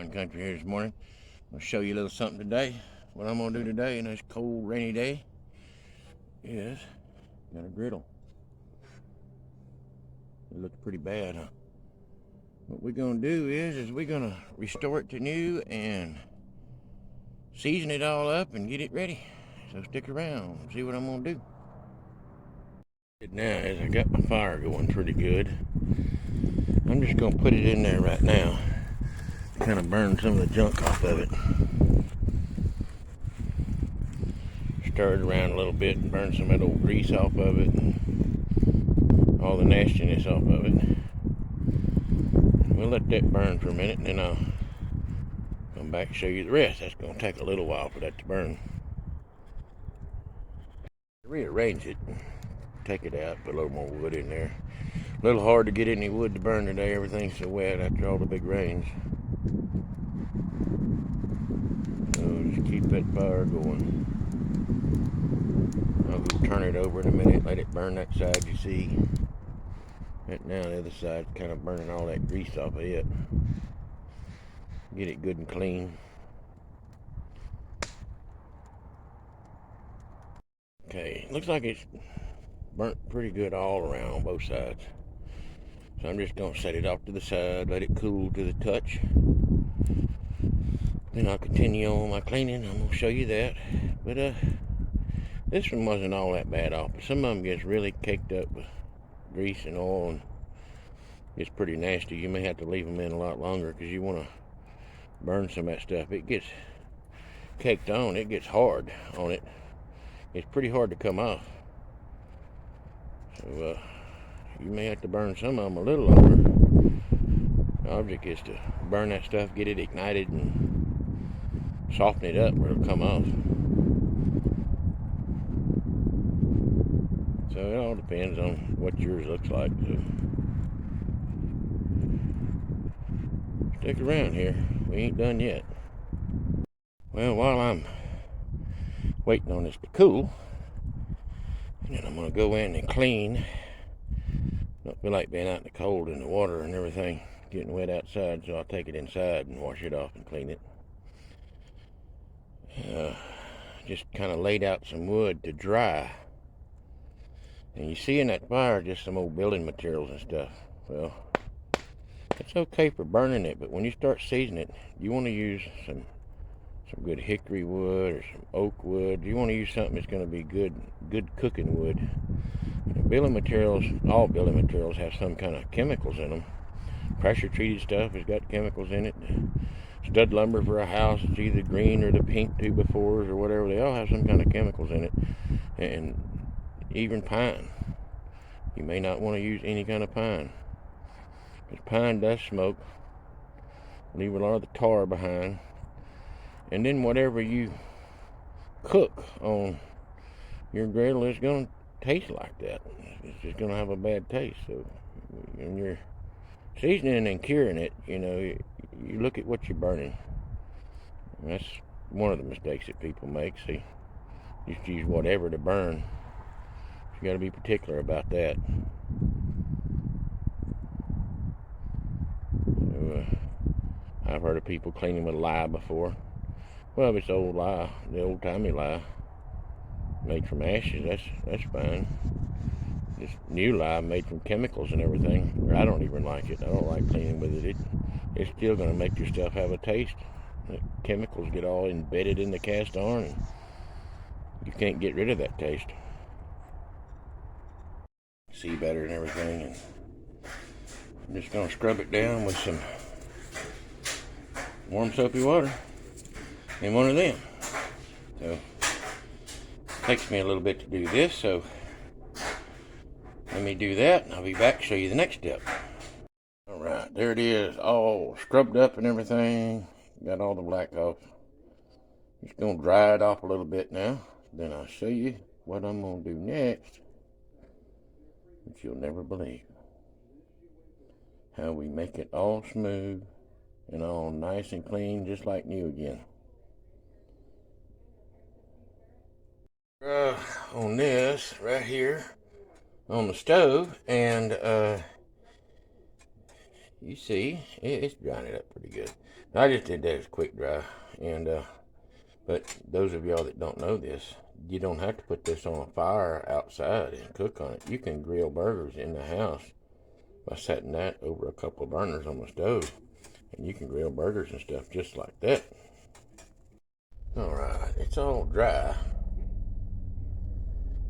Wine Country here this morning. I'm gonna show you a little something today. What I'm gonna do today in this cold, rainy day is got a griddle. It looks pretty bad, huh? What we're gonna do is we're gonna restore it to new and season it all up and get it ready. So stick around and see what I'm gonna do. Now is I got my fire going pretty good. I'm just gonna put it in there right now to kind of burn some of the junk off of it. Stir it around a little bit and burn some of that old grease off of it and all the nastiness off of it. We'll let that burn for a minute and then I'll come back and show you the rest. That's going to take a little while for that to burn. Rearrange it, take it out, put a little more wood in there. A little hard to get any wood to burn today. Everything's so wet after all the big rains. So just keep that fire going. I'll go turn it over in a minute, let it burn that side you see. Right now the other side's kind of burning all that grease off of it. Get it good and clean. Okay, looks like it's burnt pretty good all around on both sides. So I'm just going to set it off to the side, let it cool to the touch. Then I'll continue on my cleaning. I'm going to show you that. But this one wasn't all that bad off. But some of them gets really caked up with grease and oil and it's pretty nasty. You may have to leave them in a lot longer because you want to burn some of that stuff. It gets caked on. It gets hard on it. It's pretty hard to come off. So you may have to burn some of them a little longer. The object is to burn that stuff, get it ignited and soften it up where it'll come off. So it all depends on what yours looks like. So stick around here. We ain't done yet. Well, while I'm waiting on this to cool, and then I'm going to go in and clean. Don't feel like being out in the cold in the water and everything, getting wet outside, so I'll take it inside and wash it off and clean it. Just kind of laid out some wood to dry. And you see in that fire just some old building materials and stuff. Well, it's okay for burning it, but when you start seasoning it, you want to use some good hickory wood or some oak wood. You want to use something that's going to be good cooking wood. Building materials, all building materials have some kind of chemicals in them. Pressure treated stuff has got chemicals in it. Stud lumber for a house, it's either green or the pink 2x4s or whatever. They all have some kind of chemicals in it. And even pine. You may not want to use any kind of pine. Because pine does smoke. Leave a lot of the tar behind. And then whatever you cook on your griddle is going to taste like that. It's just going to have a bad taste. So when you're seasoning and curing it, you know, you look at what you're burning. And that's one of the mistakes that people make. See, just use whatever to burn. You got to be particular about that. So, I've heard of people cleaning with lye before. Well, if it's old lye, the old-timey lye, made from ashes, that's fine. This new lye made from chemicals and everything, I don't even like it. I don't like cleaning with it. It's still going to make your stuff have a taste. The chemicals get all embedded in the cast iron, and you can't get rid of that taste. See better and everything, and I'm just going to scrub it down with some warm soapy water in one of them. So it takes me a little bit to do this, so let me do that and I'll be back to show you the next step. Alright, there it is, all scrubbed up and everything. Got all the black off. Just going to dry it off a little bit now. Then I'll show you what I'm going to do next, which you'll never believe. How we make it all smooth and all nice and clean, just like new again. On this right here on the stove, and you see, it's drying it up pretty good. I just did that as quick dry, and but those of y'all that don't know this, you don't have to put this on a fire outside and cook on it. You can grill burgers in the house by setting that over a couple of burners on the stove, and you can grill burgers and stuff just like that. All right, it's all dry.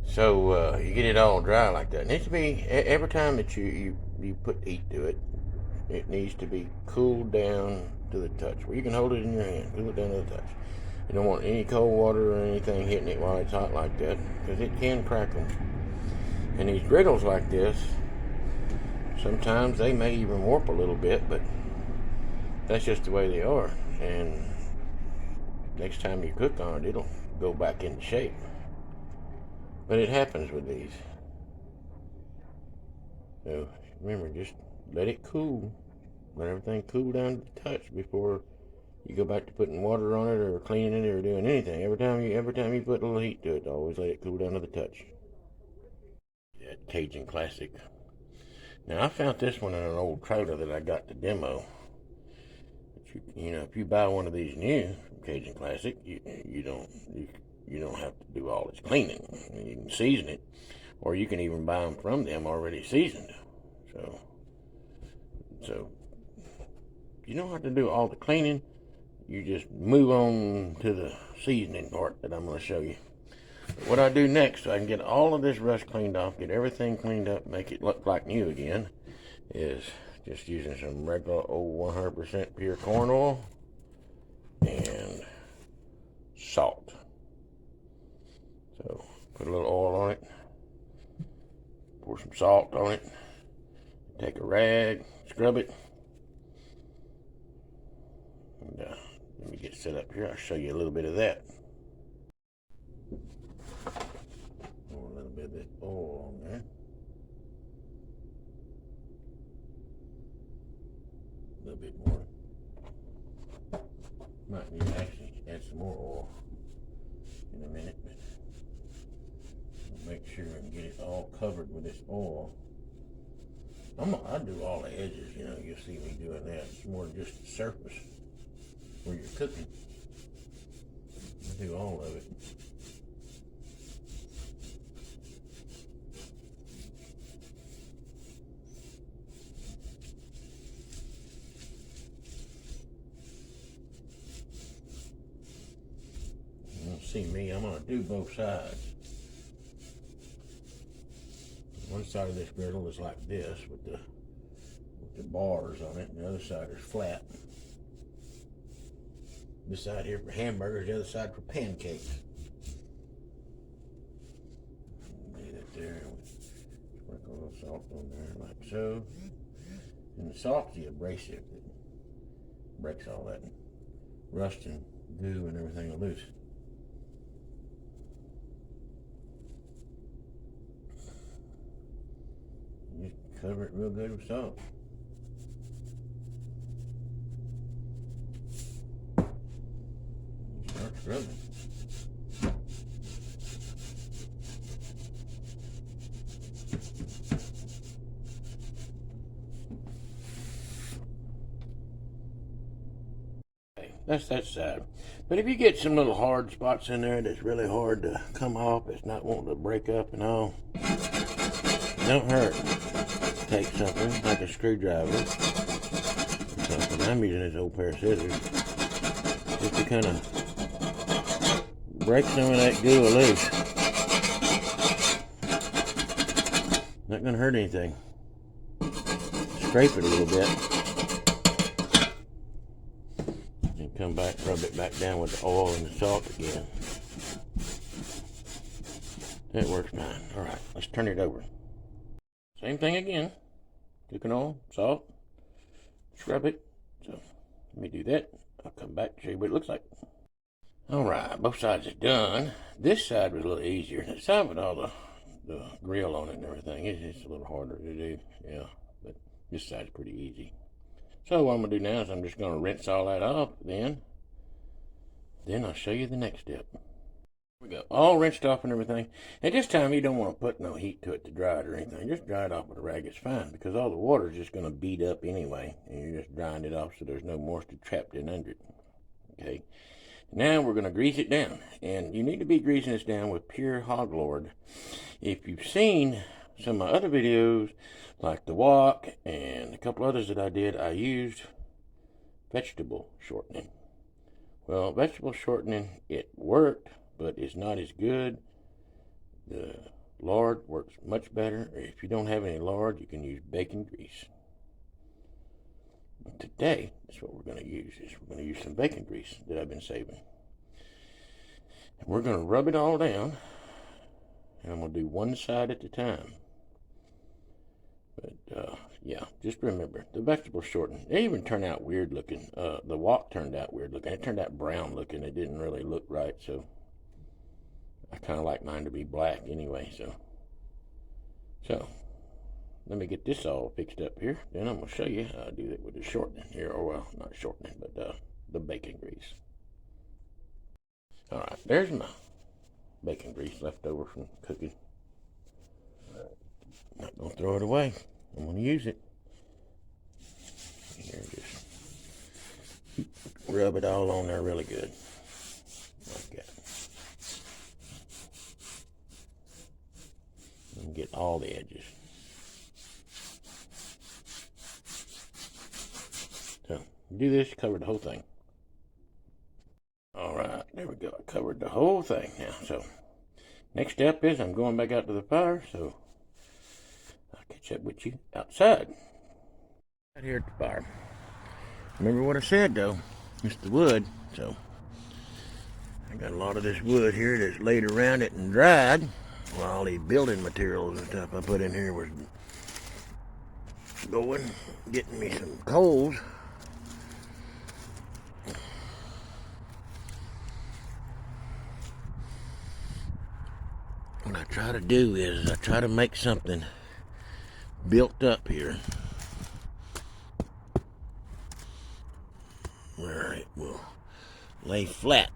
So you get it all dry like that. It needs to be, every time that you put heat to it, it needs to be cooled down to the touch, where you can hold it in your hand, cool it down to the touch. You don't want any cold water or anything hitting it while it's hot like that, because it can crack them. And these griddles like this, sometimes they may even warp a little bit, but that's just the way they are. And next time you cook on it, it'll go back into shape. But it happens with these. So remember, just let it cool. Let everything cool down to the touch before you go back to putting water on it or cleaning it or doing anything. Every time you put a little heat to it, always let it cool down to the touch. That Cajun Classic. Now I found this one in an old trailer that I got to demo. You know, if you buy one of these new from Cajun Classic, you don't have to do all its cleaning. You can season it, or you can even buy them from them already seasoned. So you don't have to do all the cleaning. You just move on to the seasoning part that I'm going to show you. But what I do next, so I can get all of this rust cleaned off, get everything cleaned up, make it look like new again, is just using some regular old 100% pure corn oil and salt. So put a little oil on it, pour some salt on it, take a rag, scrub it, and let me get set up here. I'll show you a little bit of that. Pour a little bit of this oil on there. A little bit more. Might need to actually add some more oil in a minute, but make sure and get it all covered with this oil. I do all the edges, you know, you'll see me doing that. It's more than just the surface where you're cooking. I do all of it. You'll see me, I'm gonna do both sides. One side of this griddle is like this with the bars on it, and the other side is flat. This side here for hamburgers, the other side for pancakes. Lay that there, sprinkle a little salt on there like so. And the salt's the abrasive that breaks all that rust and goo and everything loose. Just cover it real good with salt. Start scrubbing. Okay, that's that side. But if you get some little hard spots in there that's really hard to come off, it's not wanting to break up and all, don't hurt. Take something like a screwdriver or something. I'm using this old pair of scissors just to kind of break some of that glue loose. Not going to hurt anything. Scrape it a little bit and come back, rub it back down with the oil and the salt again. That works fine. All right, let's turn it over. Same thing again. Cooking oil, salt, scrub it. So let me do that. I'll come back to show you what it looks like. All right, both sides are done. This side was a little easier. The side with all the grill on it and everything, it's just a little harder to do. Yeah, but this side's pretty easy. So what I'm gonna do now is I'm just gonna rinse all that off. Then I'll show you the next step. We go all rinsed off and everything. At this time, you don't want to put no heat to it to dry it or anything. Just dry it off with a rag. It's fine because all the water is just going to beat up anyway, and you're just drying it off so there's no moisture trapped in under it. Okay. Now we're going to grease it down, and you need to be greasing this down with pure hog lard. If you've seen some of my other videos, like the wok and a couple others that I did, I used vegetable shortening. Well, vegetable shortening, it worked, but it's not as good. The lard works much better. If you don't have any lard, you can use bacon grease. Today, that's what we're going to use. We're going to use some bacon grease that I've been saving. And we're going to rub it all down. And I'm going to do one side at a time. But, yeah, just remember, the vegetable shortening, they even turn out weird looking. The wok turned out weird looking. It turned out brown looking. It didn't really look right, so I kind of like mine to be black anyway, so let me get this all fixed up here. Then I'm going to show you how I do it with the shortening here. Or, well, not shortening, but the bacon grease. Alright, there's my bacon grease left over from cooking. Not going to throw it away. I'm going to use it. Here, just rub it all on there really good. Like that. And get all the edges. So, do this, cover the whole thing. Alright, there we go. I covered the whole thing now. So, next step is I'm going back out to the fire, so I'll catch up with you outside. Out here at the fire. Remember what I said though, it's the wood, so I got a lot of this wood here that's laid around it and dried. While all these building materials and stuff I put in here was going, getting me some coals. What I try to do is I try to make something built up here where it will lay flat.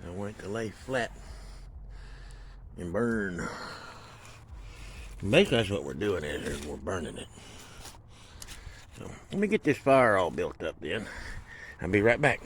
I want it to lay flat and burn. Basically that's what we're doing is we're burning it. So let me get this fire all built up then. I'll be right back.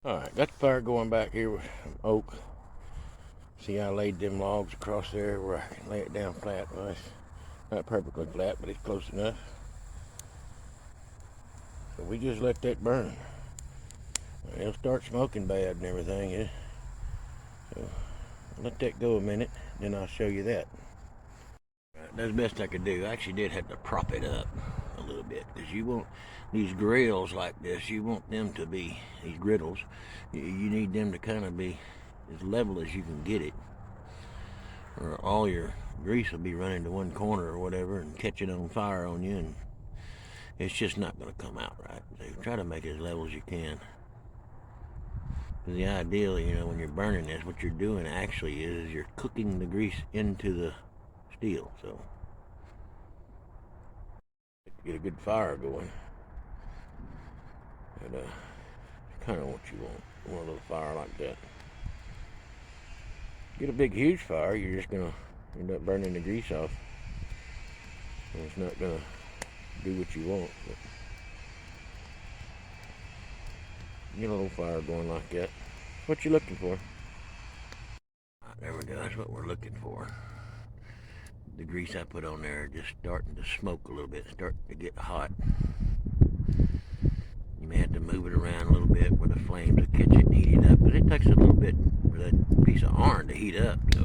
Alright, got the fire going back here with some oak. See, I laid them logs across there where I can lay it down flat. Well, it's not perfectly flat, but it's close enough. So we just let that burn. It'll start smoking bad and everything. Yeah. So let that go a minute, then I'll show you that. Right, that's the best I could do. I actually did have to prop it up a little bit because you want these grills like this, you want them to be, these griddles, you need them to kind of be as level as you can get it, or all your grease will be running to one corner or whatever and catching on fire on you, and it's just not going to come out right. So try to make it as level as you can. The ideal, you know, when you're burning this, what you're doing actually is you're cooking the grease into the steel. So get a good fire going. And kind of what you want. You want a little fire like that. Get a big, huge fire, you're just gonna end up burning the grease off. And it's not gonna do what you want. But get a little fire going like that. What you looking for? There we go. That's what we're looking for. The grease I put on there just starting to smoke a little bit, starting to get hot. You may have to move it around a little bit where the flames will catch it and heat it up, but it takes a little bit for that piece of iron to heat up. So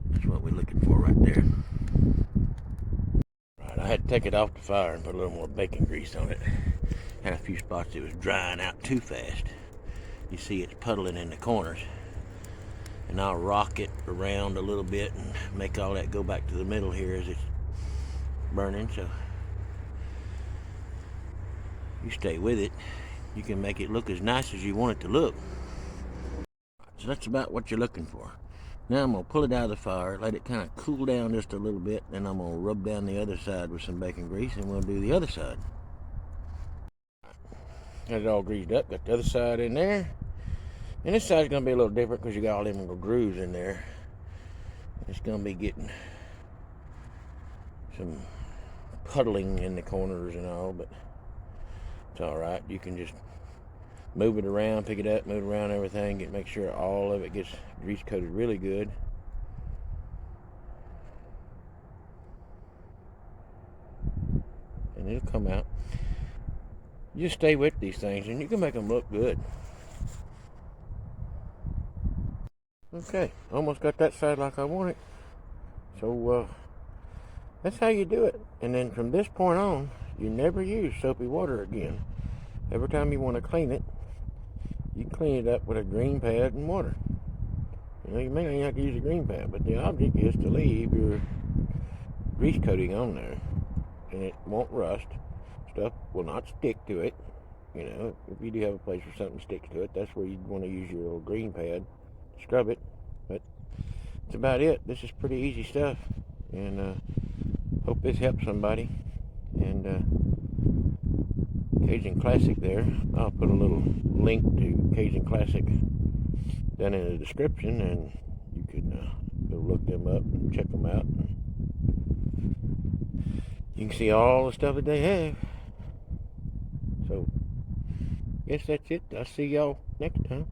that's what we're looking for right there. Right, I had to take it off the fire and put a little more bacon grease on it. Had a few spots that was drying out too fast. You see it's puddling in the corners, and I'll rock it around a little bit and make all that go back to the middle here as it's burning. So you stay with it, you can make it look as nice as you want it to look. So that's about what you're looking for. Now I'm going to pull it out of the fire, let it kind of cool down just a little bit, then I'm going to rub down the other side with some bacon grease, and we'll do the other side. Got it all greased up, got the other side in there. And this side's going to be a little different because you got all them little grooves in there. It's going to be getting some puddling in the corners and all, but it's alright. You can just move it around, pick it up, move it around everything, make sure all of it gets grease coated really good. And it'll come out. You just stay with these things and you can make them look good. Okay, almost got that side like I want it. So that's how you do it. And then from this point on, you never use soapy water again. Every time you want to clean it, you clean it up with a green pad and water. You know, you may not even have to use a green pad, but the object is to leave your grease coating on there, and it won't rust. Stuff will not stick to it. You know, if you do have a place where something sticks to it, that's where you'd want to use your little green pad, scrub it. But that's about it. This is pretty easy stuff, and hope this helps somebody. And Cajun Classic there, I'll put a little link to Cajun Classic down in the description, and you can go look them up and check them out. You can see all the stuff that they have. So, guess that's it. I'll see y'all next time.